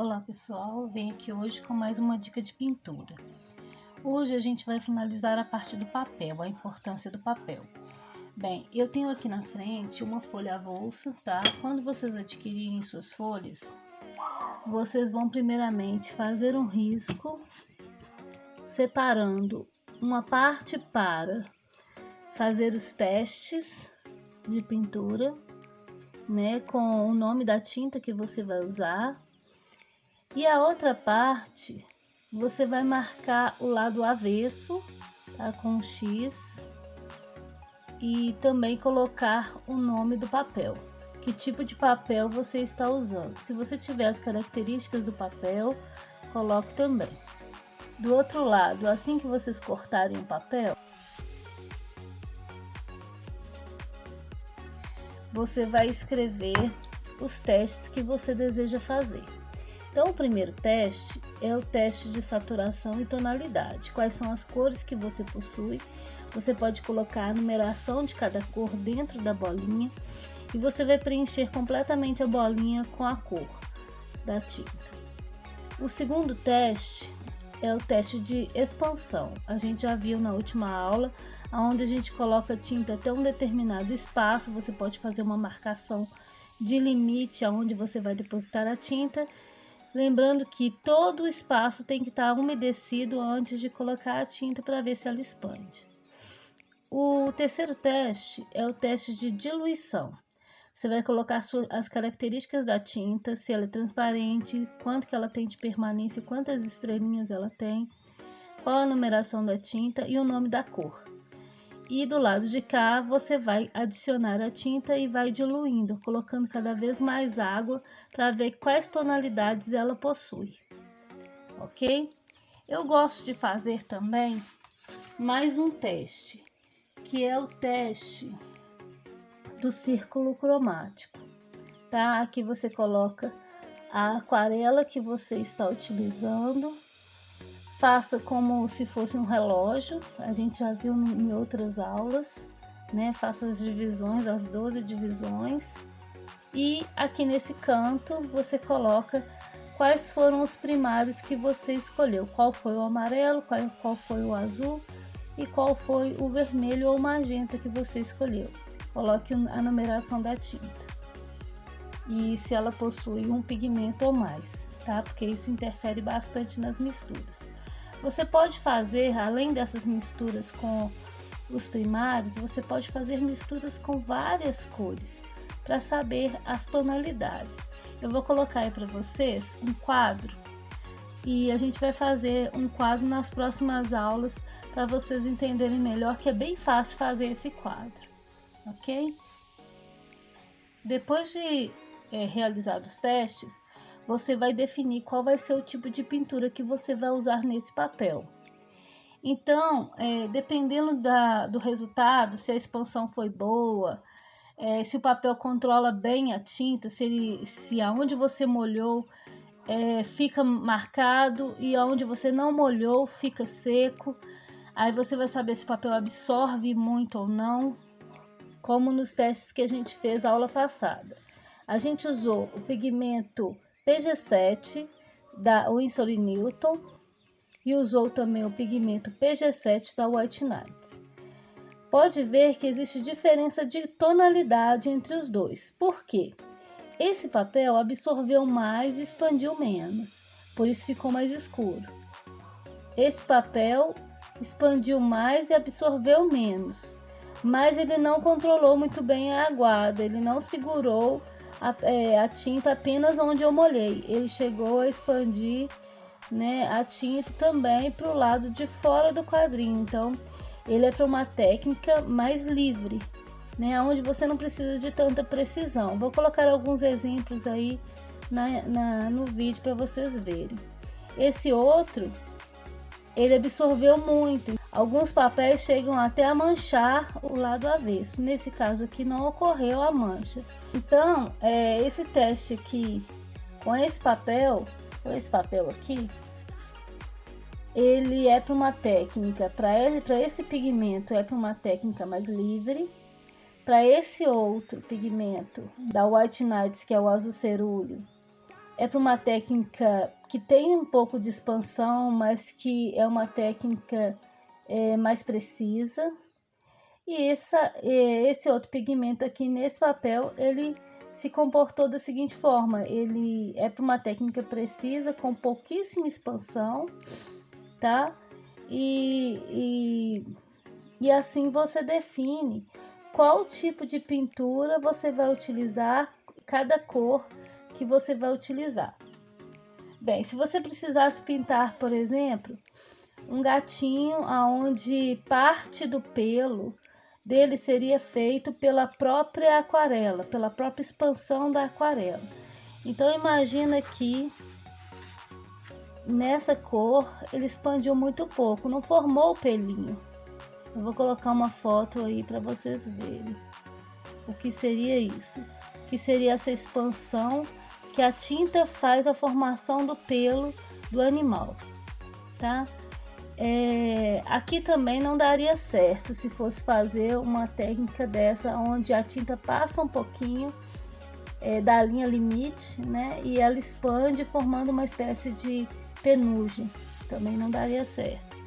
Olá pessoal, venho aqui hoje com mais uma dica de pintura. Hoje a gente vai finalizar a parte do papel, a importância do papel. Bem, eu tenho aqui na frente uma folha avulsa, tá? Quando vocês adquirirem suas folhas, vocês vão primeiramente fazer um risco, separando uma parte para fazer os testes de pintura, né? Com o nome da tinta que você vai usar. E a outra parte, você vai marcar o lado avesso, tá? Com um X. E também colocar o nome do papel. Que tipo de papel você está usando. Se você tiver as características do papel, coloque também. Do outro lado, assim que vocês cortarem o papel, você vai escrever os testes que você deseja fazer. Então, o primeiro teste é o teste de saturação e tonalidade. Quais são as cores que você possui? Você pode colocar a numeração de cada cor dentro da bolinha e você vai preencher completamente a bolinha com a cor da tinta. O segundo teste é o teste de expansão. A gente já viu na última aula, onde a gente coloca tinta até um determinado espaço. Você pode fazer uma marcação de limite aonde você vai depositar a tinta. Lembrando que todo o espaço tem que estar umedecido antes de colocar a tinta para ver se ela expande. O terceiro teste é o teste de diluição. Você vai colocar as características da tinta, se ela é transparente, quanto que ela tem de permanência, quantas estrelinhas ela tem, qual a numeração da tinta e o nome da cor. E do lado de cá você vai adicionar a tinta e vai diluindo, colocando cada vez mais água para ver quais tonalidades ela possui, ok? Eu gosto de fazer também mais um teste, que é o teste do círculo cromático, tá? Aqui você coloca a aquarela que você está utilizando. Faça como se fosse um relógio, a gente já viu em outras aulas, né? Faça as divisões, as 12 divisões. E aqui nesse canto você coloca quais foram os primários que você escolheu. Qual foi o amarelo, qual foi o azul e qual foi o vermelho ou magenta que você escolheu. Coloque a numeração da tinta. E se ela possui um pigmento ou mais, tá? Porque isso interfere bastante nas misturas. Você pode fazer, além dessas misturas com os primários, você pode fazer misturas com várias cores para saber as tonalidades. Eu vou colocar aí para vocês um quadro e a gente vai fazer um quadro nas próximas aulas para vocês entenderem melhor, que é bem fácil fazer esse quadro, ok? Depois de realizar os testes, você vai definir qual vai ser o tipo de pintura que você vai usar nesse papel. Então, dependendo do resultado, se a expansão foi boa, se o papel controla bem a tinta, se aonde você molhou fica marcado e aonde você não molhou fica seco, aí você vai saber se o papel absorve muito ou não, como nos testes que a gente fez na aula passada. A gente usou o pigmento PG7 da Winsor & Newton e usou também o pigmento PG7 da White Nights. Pode ver que existe diferença de tonalidade entre os dois. Por quê? Esse papel absorveu mais e expandiu menos, por isso ficou mais escuro. Esse papel expandiu mais e absorveu menos, mas ele não controlou muito bem a aguada, ele não segurou a tinta apenas onde eu molhei. Ele chegou a expandir, né, a tinta também para o lado de fora do quadrinho. Então, ele é para uma técnica mais livre, né, onde você não precisa de tanta precisão. Vou colocar alguns exemplos aí no vídeo para vocês verem. Esse outro, ele absorveu muito. Alguns papéis chegam até a manchar o lado avesso. Nesse caso aqui não ocorreu a mancha. Então, esse teste aqui com esse papel aqui, ele é para uma técnica, para esse pigmento é para uma técnica mais livre. Para esse outro pigmento da White Nights, que é o azul cerúleo, é para uma técnica que tem um pouco de expansão, mas que é uma técnica mais precisa. E esse outro pigmento aqui nesse papel, ele se comportou da seguinte forma: ele é para uma técnica precisa, com pouquíssima expansão, tá? E assim você define qual tipo de pintura você vai utilizar, cada cor que você vai utilizar. Bem, se você precisasse pintar, por exemplo, um gatinho aonde parte do pelo dele seria feito pela própria aquarela, pela própria expansão da aquarela. Então imagina que nessa cor ele expandiu muito pouco, não formou o pelinho. Eu vou colocar uma foto aí para vocês verem o que seria isso, que seria essa expansão que a tinta faz a formação do pelo do animal, tá? Aqui também não daria certo se fosse fazer uma técnica dessa, onde a tinta passa um pouquinho da linha limite, né? E ela expande formando uma espécie de penugem. Também não daria certo.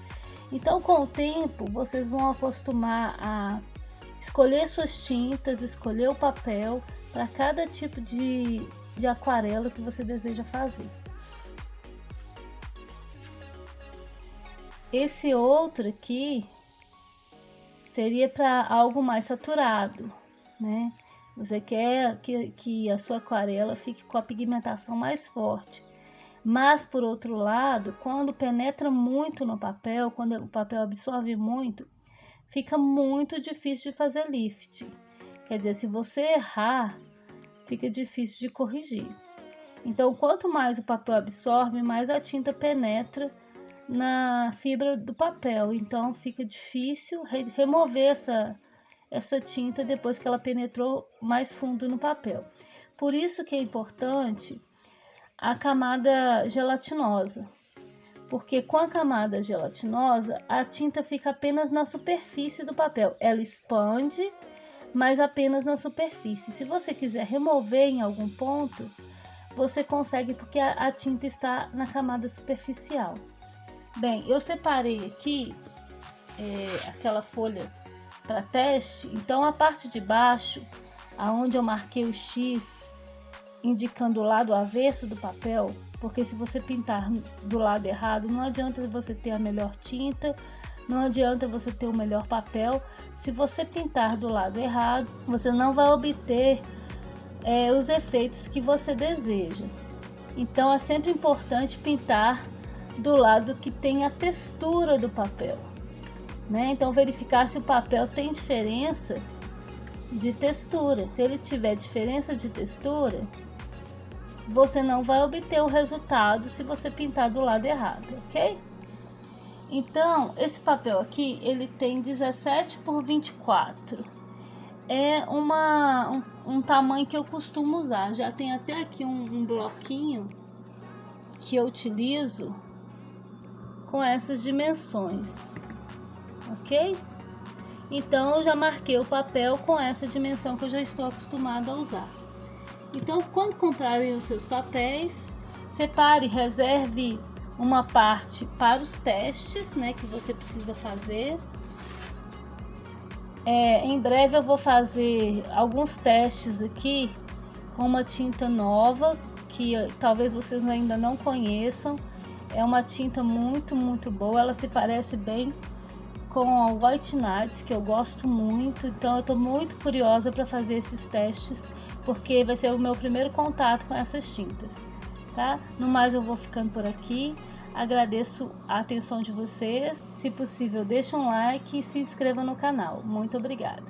Então, com o tempo, vocês vão acostumar a escolher suas tintas, escolher o papel para cada tipo de aquarela que você deseja fazer. Esse outro aqui seria para algo mais saturado, né? Você quer que a sua aquarela fique com a pigmentação mais forte. Mas, por outro lado, quando penetra muito no papel, quando o papel absorve muito, fica muito difícil de fazer lift. Quer dizer, se você errar, fica difícil de corrigir. Então, quanto mais o papel absorve, mais a tinta penetra na fibra do papel. Então, fica difícil remover essa tinta depois que ela penetrou mais fundo no papel. Por isso que é importante a camada gelatinosa, porque com a camada gelatinosa a tinta fica apenas na superfície do papel, ela expande, mas apenas na superfície. Se você quiser remover em algum ponto, você consegue, porque a tinta está na camada superficial. Bem, eu separei aqui aquela folha para teste. Então a parte de baixo, aonde eu marquei o X indicando o lado avesso do papel, porque se você pintar do lado errado, não adianta você ter a melhor tinta, não adianta você ter o melhor papel. Se você pintar do lado errado, você não vai obter os efeitos que você deseja. Então é sempre importante pintar do lado que tem a textura do papel, né? Então verificar se o papel tem diferença de textura. Se ele tiver diferença de textura, você não vai obter o resultado se você pintar do lado errado, ok? Então, esse papel aqui, ele tem 17 por 24. É um tamanho que eu costumo usar. Já tem até aqui um bloquinho que eu utilizo com essas dimensões, ok? Então, eu já marquei o papel com essa dimensão que eu já estou acostumada a usar. Então, quando comprarem os seus papéis, separe, reserve uma parte para os testes, né, que você precisa fazer. Em breve eu vou fazer alguns testes aqui com uma tinta nova, que talvez vocês ainda não conheçam. É uma tinta muito, muito boa, ela se parece bem com a White Nights, que eu gosto muito. Então eu estou muito curiosa para fazer esses testes, porque vai ser o meu primeiro contato com essas tintas, tá? No mais, eu vou ficando por aqui. Agradeço a atenção de vocês. Se possível, deixe um like e se inscreva no canal. Muito obrigada.